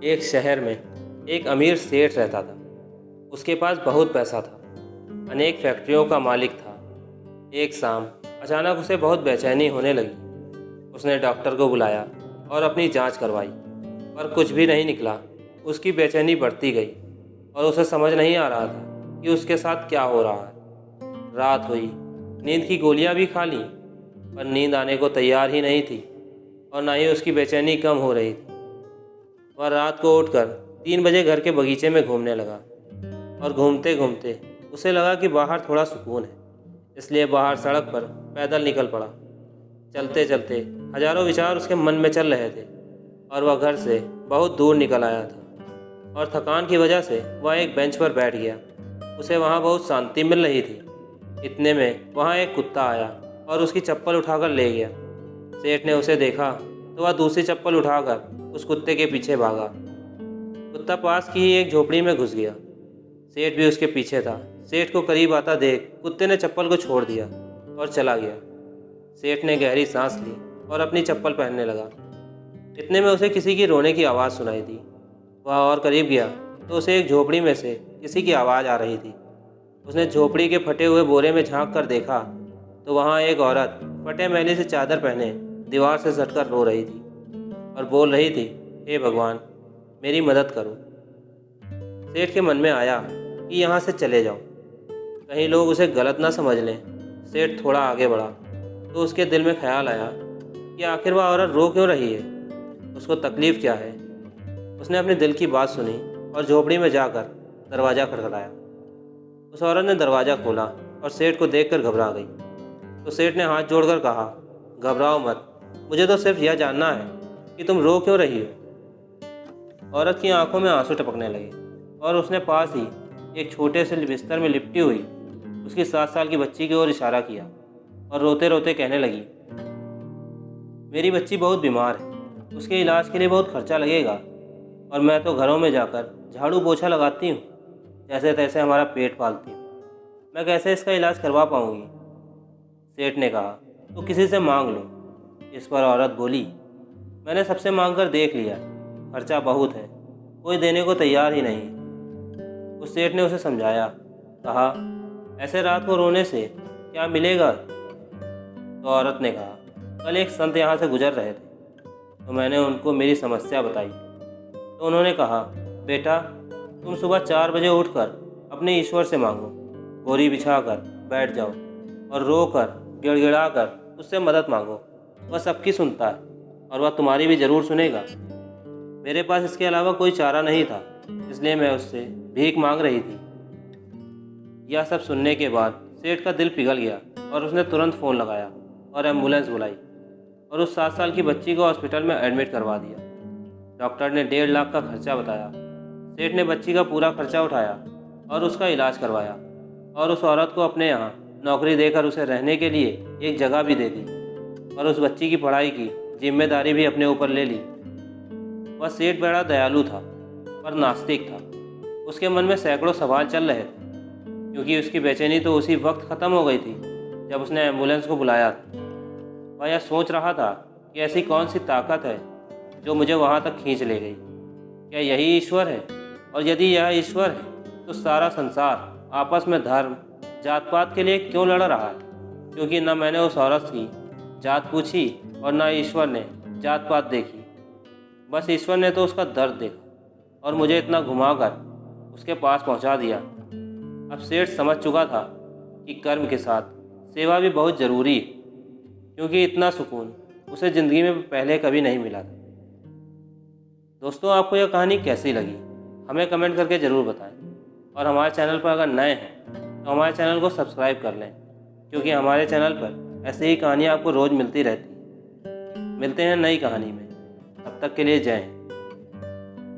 एक शहर में एक अमीर सेठ रहता था। उसके पास बहुत पैसा था, अनेक फैक्ट्रियों का मालिक था। एक शाम अचानक उसे बहुत बेचैनी होने लगी। उसने डॉक्टर को बुलाया और अपनी जांच करवाई, पर कुछ भी नहीं निकला। उसकी बेचैनी बढ़ती गई और उसे समझ नहीं आ रहा था कि उसके साथ क्या हो रहा है। रात हुई, नींद की गोलियां भी खा लीं, पर नींद आने को तैयार ही नहीं थी और ना ही उसकी बेचैनी कम हो रही थी। वह रात को उठकर 3 बजे घर के बगीचे में घूमने लगा और घूमते घूमते उसे लगा कि बाहर थोड़ा सुकून है, इसलिए बाहर सड़क पर पैदल निकल पड़ा। चलते चलते हजारों विचार उसके मन में चल रहे थे और वह घर से बहुत दूर निकल आया था और थकान की वजह से वह एक बेंच पर बैठ गया। उसे वहाँ बहुत शांति मिल रही थी। इतने में वहाँ एक कुत्ता आया और उसकी चप्पल उठाकर ले गया। सेठ ने उसे देखा तो वह दूसरी चप्पल उठाकर उस कुत्ते के पीछे भागा। कुत्ता पास की ही एक झोपड़ी में घुस गया। सेठ भी उसके पीछे था। सेठ को करीब आता देख कुत्ते ने चप्पल को छोड़ दिया और चला गया। सेठ ने गहरी सांस ली और अपनी चप्पल पहनने लगा। इतने में उसे किसी की रोने की आवाज़ सुनाई दी। वह और करीब गया तो उसे एक झोपड़ी में से किसी की आवाज़ आ रही थी। उसने झोपड़ी के फटे हुए बोरे में झांक कर देखा तो वहाँ एक औरत फटे मैले से चादर पहने दीवार से सटकर रो रही थी और बोल रही थी, हे भगवान, मेरी मदद करो। सेठ के मन में आया कि यहाँ से चले जाओ, कहीं लोग उसे गलत ना समझ लें। सेठ थोड़ा आगे बढ़ा तो उसके दिल में ख्याल आया कि आखिर वह औरत रो क्यों रही है, उसको तकलीफ़ क्या है। उसने अपने दिल की बात सुनी और झोपड़ी में जाकर दरवाज़ा खटखटाया। उस औरत ने दरवाज़ा खोला और सेठ को देखकर घबरा गई। तो सेठ ने हाथ जोड़कर कहा, घबराओ मत, मुझे तो सिर्फ यह जानना है कि तुम रो क्यों रही हो। औरत की आंखों में आंसू टपकने लगे और उसने पास ही एक छोटे से बिस्तर में लिपटी हुई उसकी 7 साल की बच्ची की ओर इशारा किया और रोते रोते कहने लगी, मेरी बच्ची बहुत बीमार है, उसके इलाज के लिए बहुत खर्चा लगेगा और मैं तो घरों में जाकर झाड़ू पोछा लगाती हूँ, जैसे तैसे हमारा पेट पालती हूँ, मैं कैसे इसका इलाज करवा पाऊँगी। सेठ ने कहा, तो किसी से मांग लो। इस पर औरत बोली, मैंने सबसे मांग कर देख लिया, खर्चा बहुत है, कोई देने को तैयार ही नहीं। उस सेठ ने उसे समझाया, कहा, ऐसे रात को रोने से क्या मिलेगा। तो औरत ने कहा, कल एक संत यहाँ से गुजर रहे थे तो मैंने उनको मेरी समस्या बताई। तो उन्होंने कहा, बेटा, तुम सुबह 4 बजे उठकर अपने ईश्वर से मांगो, बोरी बिछाकर बैठ जाओ और रोकर गिड़गिड़ाकर उससे मदद मांगो। वह सबकी सुनता है और वह तुम्हारी भी ज़रूर सुनेगा। मेरे पास इसके अलावा कोई चारा नहीं था, इसलिए मैं उससे भीख मांग रही थी। यह सब सुनने के बाद सेठ का दिल पिघल गया और उसने तुरंत फ़ोन लगाया और एम्बुलेंस बुलाई और उस 7 साल की बच्ची को हॉस्पिटल में एडमिट करवा दिया। डॉक्टर ने 1.5 लाख का खर्चा बताया। सेठ ने बच्ची का पूरा खर्चा उठाया और उसका इलाज करवाया और उस औरत को अपने यहाँ नौकरी देकर उसे रहने के लिए एक जगह भी दे दी और उस बच्ची की पढ़ाई की जिम्मेदारी भी अपने ऊपर ले ली। वह सेठ बड़ा दयालु था पर नास्तिक था। उसके मन में सैकड़ों सवाल चल रहे थे, क्योंकि उसकी बेचैनी तो उसी वक्त ख़त्म हो गई थी जब उसने एम्बुलेंस को बुलाया था। वह यह सोच रहा था कि ऐसी कौन सी ताकत है जो मुझे वहाँ तक खींच ले गई। क्या यही ईश्वर है? और यदि यह ईश्वर है तो सारा संसार आपस में धर्म जात पात के लिए क्यों लड़ रहा है? क्योंकि न मैंने उस औरत की जात पूछी और न ईश्वर ने जात पात देखी। बस ईश्वर ने तो उसका दर्द देखा और मुझे इतना घुमाकर उसके पास पहुंचा दिया। अब सेठ समझ चुका था कि कर्म के साथ सेवा भी बहुत ज़रूरी है, क्योंकि इतना सुकून उसे ज़िंदगी में पहले कभी नहीं मिला था। दोस्तों, आपको यह कहानी कैसी लगी हमें कमेंट करके ज़रूर बताएं और हमारे चैनल पर अगर नए हैं तो हमारे चैनल को सब्सक्राइब कर लें, क्योंकि हमारे चैनल पर ऐसे ही कहानियाँ आपको रोज़ मिलती रहती हैं। मिलते हैं नई कहानी में, तब तक के लिए जय हिंद।